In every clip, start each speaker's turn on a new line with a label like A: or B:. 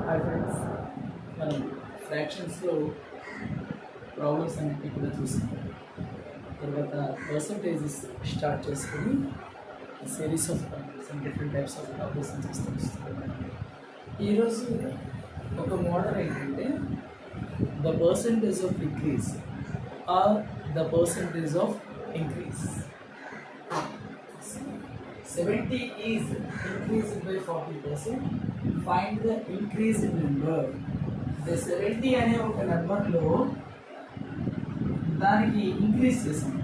A: Hi friends, మనం ఫ్రాక్షన్స్లో problems అన్నింటినీ కూడా చూసాం. తర్వాత పర్సంటేజెస్ స్టార్ట్ చేసుకొని series of problems and different types of problems చేస్తూ వస్తున్నాం. ఈరోజు ఒక మోడల్ ఏంటంటే the percentage of decrease or the percentage of increase. 70 is increased by 40%. Find the increase in number. The 70 అనే ఒక నెంబర్లో దానికి ఇంక్రీజ్ చేసాము.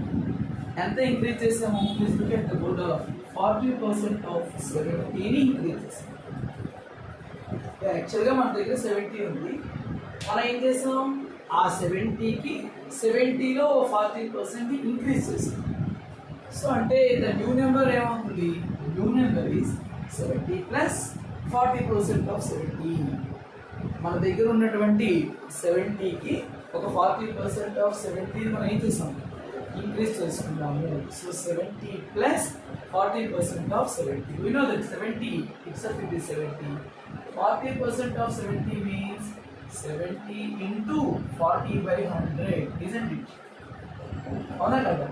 A: ఎంత ఇంక్రీజ్ చేసాము? Please look at the board of 40% of 70ని ఇంక్రీజ్ చేసాము. యాక్చువల్గా మన దగ్గర 70 ఉంది. మనం ఏం చేసాం? ఆ 70కి 70లో 40% ఇంక్రీజ్ చేసాం. సో అంటే ద న్యూ నెంబర్ ఏమవుతుంది? New number is 70 plus 40% of 70. మన దగ్గర ఉన్నటువంటి 70కి ఒక 40% ఆఫ్ 70 మనం ఏం చేస్తాం? ఇంక్రీజ్ చేసుకుంటాము. So 70 plus 40% of 70. We know that 70 itself it is 70. 40% of 70 means 70 into 40 by 100, isn't it? అవునా కదా?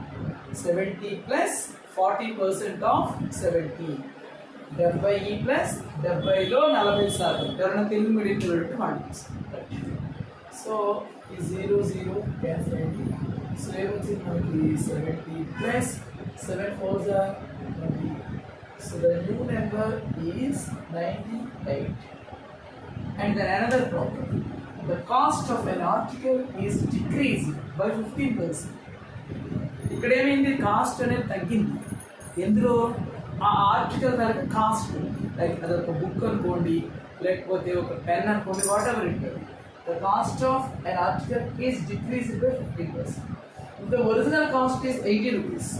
A: 70 ప్లస్ 40% ఆఫ్ 70. 70 ప్లస్ 70లో 40%. ఎవరైనా తెలుగు మీడియం పిల్లలు మాట్లాడుతుంది. సో ఈ 0 0 క్యాన్సిల్ అయింది. సో ఏమొచ్చింది మనకి? 70 plus 7 4s are 20. So the new number is 98. And then another problem. The cost of an article is decreased by 15%. ఇక్కడ ఏమైంది? కాస్ట్ అనేది తగ్గింది. ఎందులో? ఆ ఆర్టికల్ ధరకు కాస్ట్. లైక్ అదొక బుక్ అనుకోండి, లేకపోతే ఒక పెన్ అనుకోండి, what ever it. The cost of an article is decreased by 15%. The original cost is 80 rupees.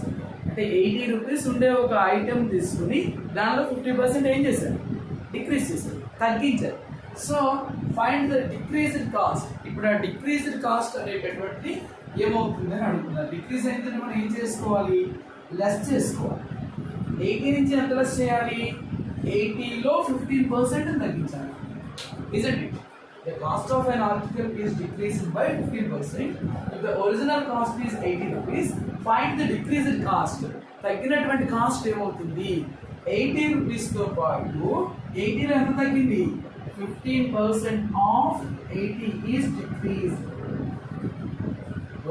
A: అంటే 80 రూపీస్ ఉండే ఒక ఐటెం తీసుకుని దానిలో 50% ఏం చేశారు? డిక్రీజ్ చేశారు, తగ్గించారు. So find the decreased cost. ఇప్పుడు ఆ డిక్రీజ్డ్ కాస్ట్ అనేటటువంటి ఏమవుతుంది అని అడుగుతున్నారు. డిక్రీజ్ అయితే మనం ఏం చేసుకోవాలి? లెస్ చేసుకోవాలి. 80 నుంచి ఎంత లెస్ చేయాలి? 80లో 15% తగ్గించాలి. Isn't it? The cost of an article is decreased by 15%. If the original cost is 80 rupees, find the decreased cost. తగ్గినటువంటి కాస్ట్ ఏమవుతుంది? 80 రూపీస్తో పాటు 80లో ఎంత తగ్గింది? 15% of 80 is decreased.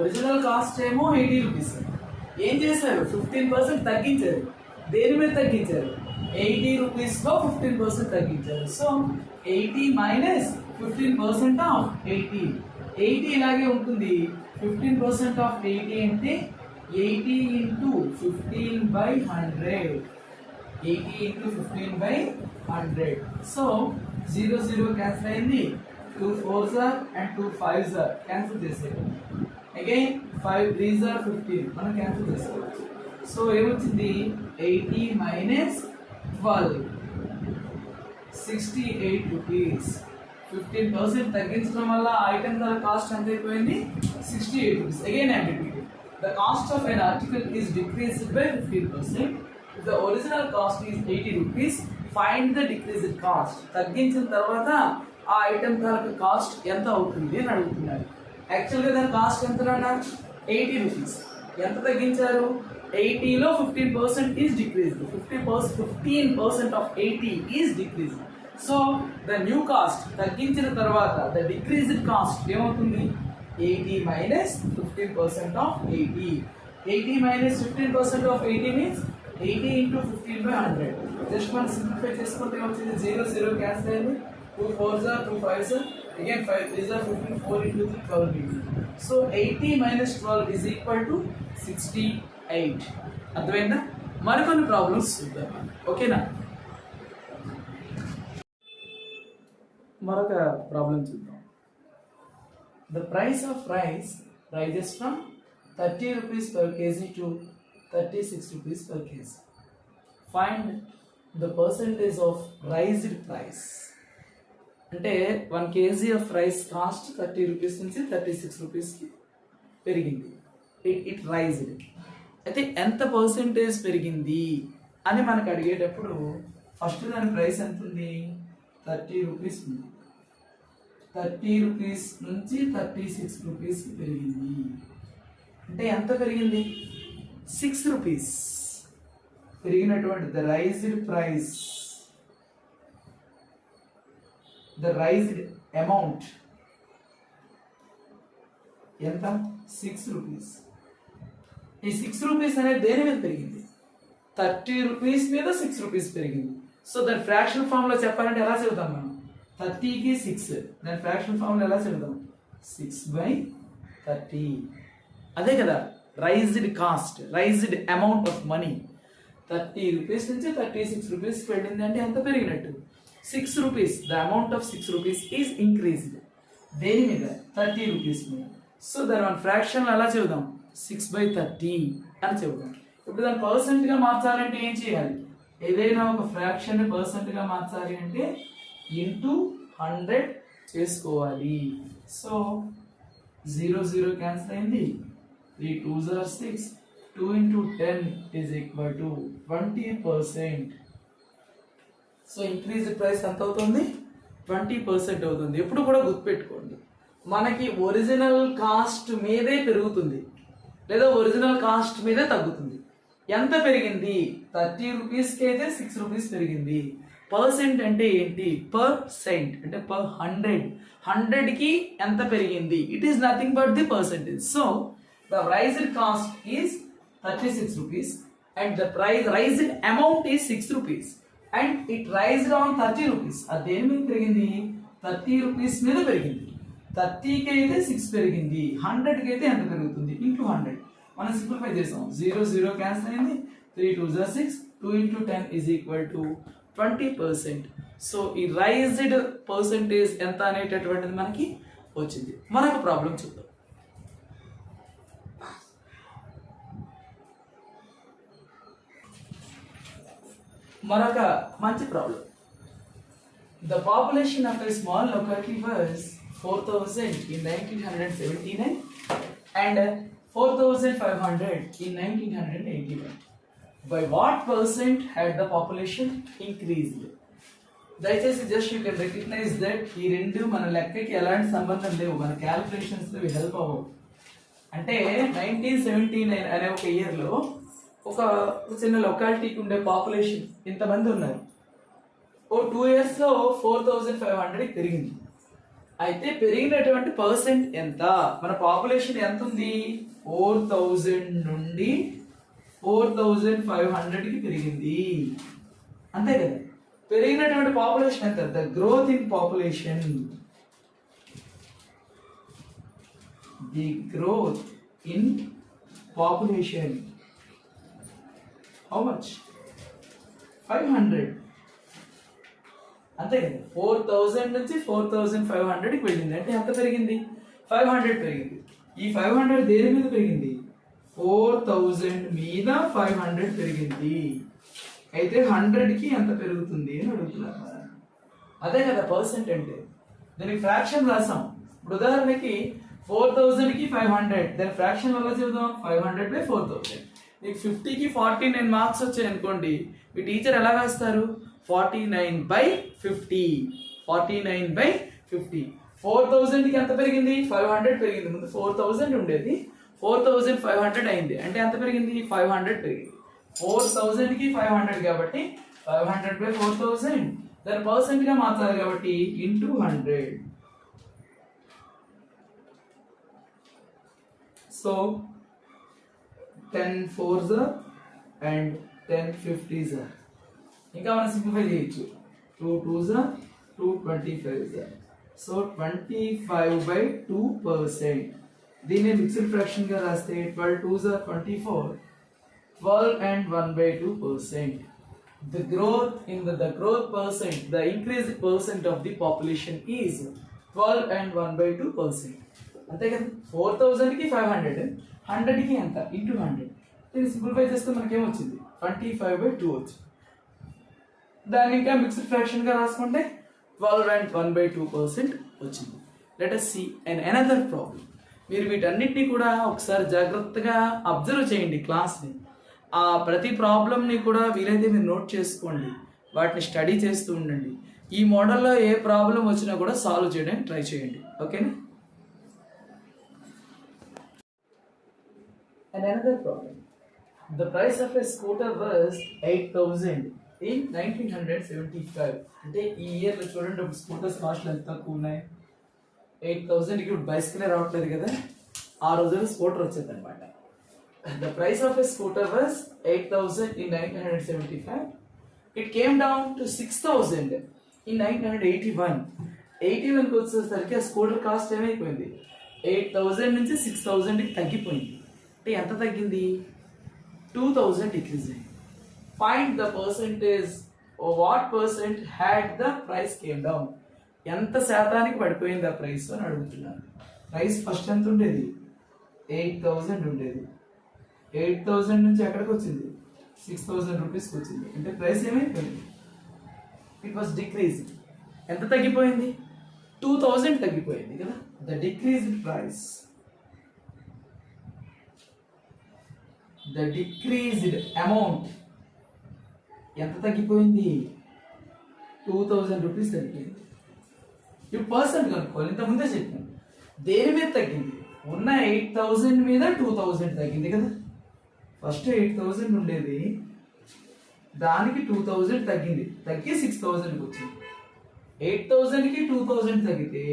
A: Original cost ఏమో 80 రూపీస్. ఏం చేశారు? 15% తగ్గించారు. దేని మీద తగ్గించారు? 80 రూపీస్లో 15% తగ్గించారు. So 80 minus 15% of 80. 80 ఇలాగే ఉంటుంది. 15% ఆఫ్ 80 అంటే 80 into 15 by 100. 80 into 15 by 100. So 0 0 cancel అయింది. 2 4s are and 2 5s are cancel చేసేది. అగైన్ 5 3s are 15 మనం క్యాన్సిల్ చేసుకోవచ్చు. సో ఏమొచ్చింది? 80 మైనస్ 12 68 రూపీస్. 15% తగ్గించడం వల్ల ఐటమ్ ధర కాస్ట్ ఎంత అయిపోయింది? 68 rupees. Again I'm repeating. The cost of N article is decreased by 15%. If the original cost is 80 rupees, find the decreased cost. తగ్గించిన తర్వాత ఆ ఐటమ్ ధర కాస్ట్ ఎంత అవుతుంది అని అడుగుతున్నారు. యాక్చువల్గా దాని కాస్ట్ ఎంత అన్నా? 80 రూపీస్. ఎంత తగ్గించారు? 80లో 15% is decreased. 15% of 80 is decreased. So the new cost తగ్గించిన తర్వాత ద డిక్రీజ్డ్ కాస్ట్ ఏమవుతుంది? 80 minus 15% of 80. 80 minus 15% of 80 means 80 into 15 by 100. Just మనం సింప్లిఫై చేసుకుంటే వచ్చింది 0 0 క్యాన్సిల్ అయింది. 2 4s are 2 5s are again 5 3s are 15. 4 into 3 12. So 80 minus 12 is equal to 68. అర్థమైందా? మరికొన్ని problems చూద్దాం. ఓకేనా? మరొక ప్రాబ్లం చూద్దాం. The price of rice rises from 30 rupees per kg to 36 rupees per kg. Find the percentage of raised price. అంటే 1 kg of rice cost 30 rupees నుంచి 36 రూపీస్కి పెరిగింది. It raised. అయితే ఎంత పర్సెంటేజ్ పెరిగింది అని మనకు అడిగేటప్పుడు ఫస్ట్ దాని ప్రైస్ ఎంత ఉంది? 30 రూపీస్ ఉంది. 30 రూపీస్ నుంచి 36 రూపీస్ పెరిగింది. అంటే ఎంత పెరిగింది? 6 రూపీస్ పెరిగినటువంటి the raised price, the raised amount ఎంత? 6 రూపీస్. ఈ 6 రూపీస్ అనేది దేని మీద పెరిగింది? 30 రూపీస్ మీద 6 రూపీస్ పెరిగింది. సో దాని ఫ్రాక్షన్ ఫామ్ లో చెప్పాలంటే ఎలా చెబుతాం మనం? 30కి 6, దాని ఫ్రాక్షన్ ఫామ్ లో ఎలా చెబుతాం? 6/30. అదే కదా raised cost, raised amount of money. 30 rupees నుంచి 36 రూపీస్ వెళ్ళింది అంటే ఎంత పెరిగినట్టు? 6 rupees. The amount of 6 rupees is increased. దేని మీద? 30 రూపీస్ మీద. సో దాని మన ఫ్రాక్షన్ ఎలా చెబుదాం? 6/30 అని చెబుదాం. ఇప్పుడు దాన్ని పర్సెంట్ గా మార్చాలంటే ఏం చేయాలి? ఏదైనా ఒక ఫ్రాక్షన్ పర్సెంట్ గా మార్చాలి అంటే ఇంటూ 100 చేసుకోవాలి. సో 0 0 క్యాన్సిల్ అయింది. 3 2s are 6. 2 into 10 is equal to 20%. So increase price ఎంత అవుతుంది? 20% అవుతుంది. ఎప్పుడు కూడా గుర్తుపెట్టుకోండి, మనకి ఒరిజినల్ కాస్ట్ మీదే పెరుగుతుంది లేదా ఒరిజినల్ కాస్ట్ మీదే తగ్గుతుంది. ఎంత పెరిగింది? 30 రూపీస్కి అయితే 6 రూపీస్ పెరిగింది. పర్సెంట్ అంటే ఏంటి? పర్సెంట్ అంటే per 100. 100కి ఎంత పెరిగింది? It is nothing but the percentage. So the raised cost is 36 rupees and the price raised amount is 6 rupees and it raised on 30 rupees. అది దేని మీద పెరిగింది? 30 రూపీస్ మీద పెరిగింది. 30కి అయితే 6 పెరిగింది. 100కి అయితే ఎంత పెరుగుతుంది? ఇంటూ 100. మనం సింప్లిఫై చేసాం. 0 0 క్యాన్సిల్ అయింది. 3 2s are 6. 2 into 10 is equal to 20%. So ఈ రైజ్డ్ పర్సెంటేజ్ ఎంత అనేటటువంటిది మనకి వచ్చింది. మరొక ప్రాబ్లం చూద్దాం. మరొక మంచి problem. The population of a small locality was 4000 in 1979 and 4500 in 1981. By what percent had the population increased? దయచేసి just you can recognise that ఈ రెండు మన లెక్కకి ఎలాంటి సంబంధం లేవు, మన క్యాల్కులేషన్స్ హెల్ప్ అవ్వవు. అంటే 1979 అనే ఒక ఇయర్లో ఒక చిన్న లొకాలిటీకి ఉండే పాపులేషన్ ఇంతమంది ఉన్నారు. ఓ 2 yearsలో 4500 పెరిగింది. అయితే పెరిగినటువంటి పర్సెంట్ ఎంత? మన పాపులేషన్ ఎంత ఉంది? 4000 నుండి 4500కి పెరిగింది. అంతే కదా? పెరిగినటువంటి పాపులేషన్ ఎంత? The growth in population, the growth in population how much? 500. అంతే కదా? 4000 నుంచి 4500కి వెళ్ళింది అంటే ఎంత పెరిగింది? 500 పెరిగింది. ఈ 500 దేని మీద పెరిగింది? 4000 మీద 500 పెరిగింది. అయితే 100కి ఎంత పెరుగుతుంది అని అడుగుతున్నారు. అదే కదా పర్సెంట్ అంటే. దానికి ఫ్రాక్షన్ రాసాం. ఇప్పుడు ఉదాహరణకి 4000కి 500, దాని ఫ్రాక్షన్ వల్ల చెబుదాం. 500/4000. మీకు 50కి 49 మార్క్స్ వచ్చాయి అనుకోండి, మీ టీచర్ ఎలా వేస్తారు? 49/50. 49/50. 4000కి ఎంత పెరిగింది? 500 పెరిగింది. ముందు 4000 ఉండేది, 4500 అయింది. అంటే ఎంత పెరిగింది? 500 పెరిగింది. 4000కి 500 కాబట్టి 500/4000. దాని పర్సెంట్ గా మార్చాలి కాబట్టి into 100. So 10 4s and 10 50s. ఇంకా మనం సింప్లిఫై చేయొచ్చు. 2 2s 2 25s. సో 25/2%. దీన్ని మిక్స్డ్ ఫ్రాక్షన్ గా రాస్తే 12 2s 24. 12 and 1/2%. The growth in the growth percent, the increased percent of the population is 12 and 1/2%. అంతే కదా? 4000కి 500, 100కి ఎంత? ఇంటూ 100. దీన్ని సింప్లిఫై చేస్తే మనకి ఏమొచ్చింది? 25/2 వచ్చింది. దాన్ని ఇంకా మిక్స్డ్ ఫ్రాక్షన్ గా రాసుకుంటే 12 and 1/2% వచ్చింది. Let us see another problem. మీరు వీటన్నిటిని కూడా ఒకసారి జాగ్రత్తగా అబ్జర్వ్ చేయండి క్లాస్ని. ఆ ప్రతి ప్రాబ్లమ్ని కూడా వీలైతే మీరు నోట్ చేసుకోండి, వాటిని స్టడీ చేస్తూ ఉండండి. ఈ మోడల్లో ఏ ప్రాబ్లం వచ్చినా కూడా సాల్వ్ చేయడానికి ట్రై చేయండి. ఓకేనా? And another problem. The price of a scooter was 8,000 in 1975. అంటే ఈ ఇయర్లో చూడండి స్కూటర్స్ కాస్ట్లు ఎంత తక్కువ ఉన్నాయి. 8,000కి ఇప్పుడు బైసికల్ రావట్లేదు కదా, ఆ రోజుల్లో స్కూటర్ వచ్చేది అనమాట. The price of a scooter was 8,000 in 1975. It came down to 6,000 in 1981. 81కి వచ్చేసరికి ఆ స్కూటర్ కాస్ట్ ఏమైపోయింది, 8,000 నుంచి 6,000కి తగ్గిపోయింది. అంటే ఎంత తగ్గింది, 2,000 డిక్రీజ్ అయింది. Find the percentage, what percent had the price came down, ఎంత శాతానికి పడిపోయింది ఆ ప్రైస్ అని అడుగుతున్నారు. ప్రైస్ ఫస్ట్ ఎంత ఉండేది, 8,000 ఉండేది. 8,000 నుంచి ఎక్కడికి వచ్చింది, 6,000 రూపీస్కి వచ్చింది. అంటే ప్రైస్ ఏమైపోయింది, ఇట్ వాస్ డిక్రీజ్. ఎంత తగ్గిపోయింది, 2,000 తగ్గిపోయింది కదా. The decreased price, the decreased amount ఎంత తగ్గిపోయింది, 2,000 రూపీస్ తగ్గిపోయింది. ఇప్పుడు పర్సెంట్ కనుక్కోవాలి, ఇంత ముందే చెప్పాను. దేని మీద తగ్గింది, ఉన్న 8,000 మీద 2,000 తగ్గింది కదా. ఫస్ట్ 8,000 ఉండేది, దానికి 2,000 తగ్గింది, తగ్గి 6,000కి వచ్చింది. 8,000కి 2,000 తగ్గితే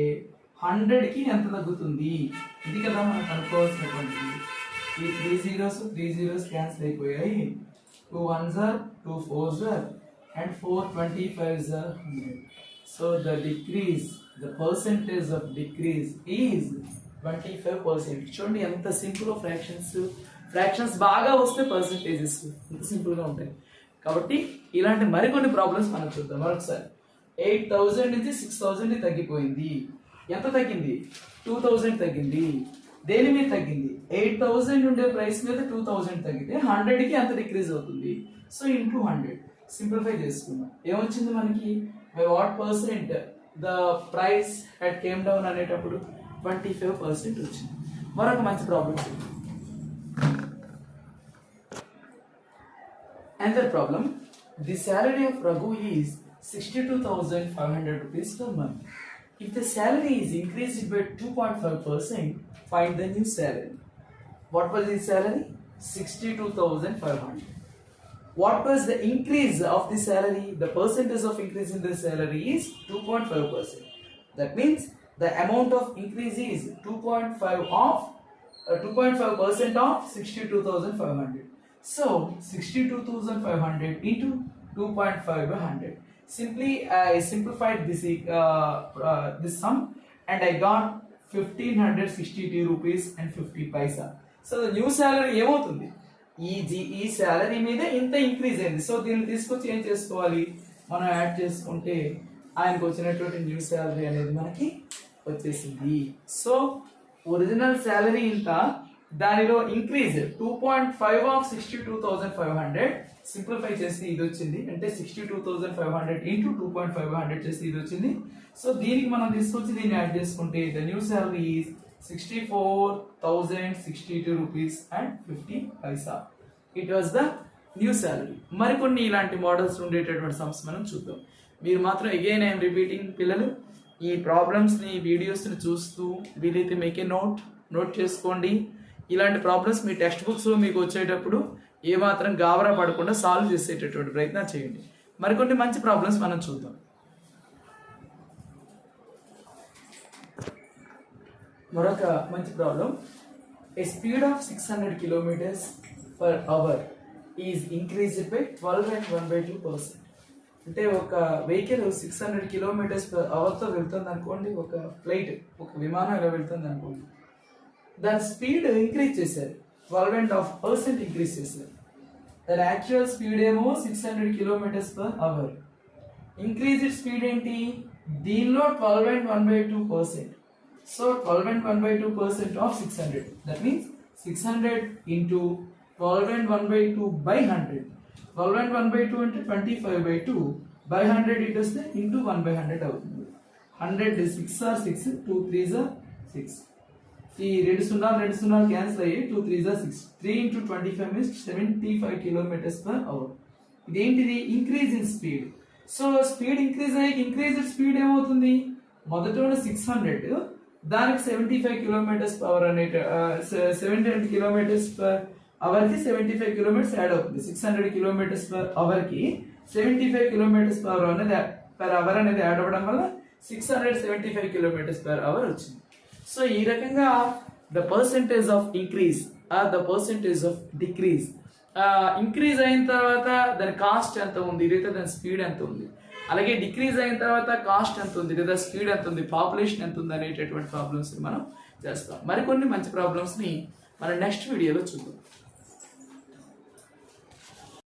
A: 100కి ఎంత తగ్గుతుంది, ఇది కదా మనం కనుక్కోవాల్సినటువంటిది. ఈ 3 zeros క్యాన్సిల్ అయిపోయాయి. 2 1s are 2 4s are and 4 25s are 100. So the decrease, the percentage of decrease is 25%. చూడండి ఎంత సింపుల్. ఫ్రాక్షన్స్ బాగా వస్తే పర్సెంటేజెస్ ఎంత సింపుల్గా ఉంటాయి. కాబట్టి ఇలాంటి మరికొన్ని ప్రాబ్లమ్స్ మనం చూద్దాం మరొకసారి. 8,000 నుంచి 6,000 తగ్గిపోయింది. ఎంత తగ్గింది, 2,000 తగ్గింది. దేని మీద తగ్గింది, 8,000 ఉండే ప్రైస్ మీద 2,000 తగ్గితే 100కి ఎంత డిక్రీజ్ అవుతుంది. సో ఇంటూ 100 సింప్లిఫై చేసుకున్నాం. ఏమొచ్చింది మనకి, by what percent the price head came down అనేటప్పుడు 25% వచ్చింది. మరొక మంచి ప్రాబ్లం చూద్దాం. Another problem, the salary of Raghu is 62,500 rupees per month. If the salary is increased by 2.5%, find the new salary. What was his salary? 62,500. What was the increase of the salary? The percentage of increase in the salary is 2.5%. That means the amount of increase is 2.5% of 62,500. So 62,500 into 2.5 by 100. Simply I simplified this sum and I got 1,562 rupees and 50 paisa. So the new salary ఏమవుతుంది, ఈ salary మీద ఇంత increase అయింది. So దీన్ని తీసుకొచ్చి ఏం చేసుకోవాలి, మనం యాడ్ చేసుకుంటే ఆయనకు వచ్చినటువంటి న్యూ శాలరీ అనేది మనకి వచ్చేసింది. సో ఒరిజినల్ శాలరీ ఇంత, దానిలో ఇంక్రీజ్ 2.5 ఆఫ్ 62,500 సింప్లిఫై చేసి ఇది వచ్చింది. అంటే 62,500 ఇంటూ 2.500 చేసి ఇది వచ్చింది. సో దీనికి మనం తీసుకొచ్చి దీన్ని యాడ్ చేసుకుంటే the new salary is 64,062 rupees and 50 Paisa. It was the new salary. మరికొన్ని ఇలాంటి మోడల్స్ ఉండేటటువంటి సమ్స్ మనం చూద్దాం. మీరు మాత్రం అగైన్ ఐఎమ్ రిపీటింగ్ పిల్లలు, ఈ ప్రాబ్లమ్స్ని వీడియోస్ని చూస్తూ వీలైతే మేకే నోట్ చేసుకోండి. ఇలాంటి ప్రాబ్లమ్స్ మీ టెక్స్ట్ బుక్స్లో మీకు వచ్చేటప్పుడు ఏమాత్రం గాబరా పడకుండా సాల్వ్ చేసేటటువంటి ప్రయత్నం చేయండి. మరికొన్ని మంచి ప్రాబ్లమ్స్ మనం చూద్దాం. మరొక మంచి problem, A speed of 600 kilometers per hour is increased by 12 and 1/2%. అంటే ఒక వెహికల్ 600 kilometers per hourతో వెళ్తుంది అనుకోండి, ఒక ఫ్లైట్, ఒక విమానం ఇలా వెళ్తుంది అనుకోండి, దాని స్పీడ్ ఇంక్రీజ్ చేశారు, 12.5% ఇంక్రీజ్ చేశారు. దాని యాక్చువల్ స్పీడ్ ఏమో 600 kilometers per hour. Increased speed ఏంటి, దీనిలో 12.1/2%. So 12.1/2% of 600. That means 600 into 12.1/2 by 100. 12.1/2 అంటే 25/2 by 100 it is into 1/100 అవుతుంది. 100 6 are 6, 2 3s are 6. ఈ రెండు సున్నాలు క్యాన్సిల్ అయ్యి 2 3s are 6. 3 into 25 means 75 kilometers per hour. ఇదేంటిది, increase in speed. So speed increased speed ఏమవుతుంది, మొదట 600 దానికి 75 కిలోమీటర్స్ పవర్ అనే 700 కిలోమీటర్స్ పర్ అవర్కి 75 కిలోమీటర్స్ యాడ్ అవుతుంది. 600 కిలోమీటర్స్ పర్ అవర్కి 75 కిలోమీటర్స్ పర్ అవర్ అనేది యాడ్ అవ్వడం వల్ల 675 కిలోమీటర్స్ పర్ అవర్ వచ్చింది. సో ఈ రకంగా the percentage of increase or the percentage of decrease, increase అయిన తర్వాత దాని కాస్ట్ ఎంత ఉంది లేదా దాని స్పీడ్ ఎంత ఉంది, అలాగే డిక్రీజ్ అయిన తర్వాత కాస్ట్ ఎంత ఉంది లేదా స్పీడ్ ఎంత ఉంది, పాపులేషన్ ఎంత ఉంది అనేటటువంటి ప్రాబ్లమ్స్ మనం చేస్తాం. మరికొన్ని మంచి ప్రాబ్లమ్స్ని మనం నెక్స్ట్ వీడియోలో చూద్దాం.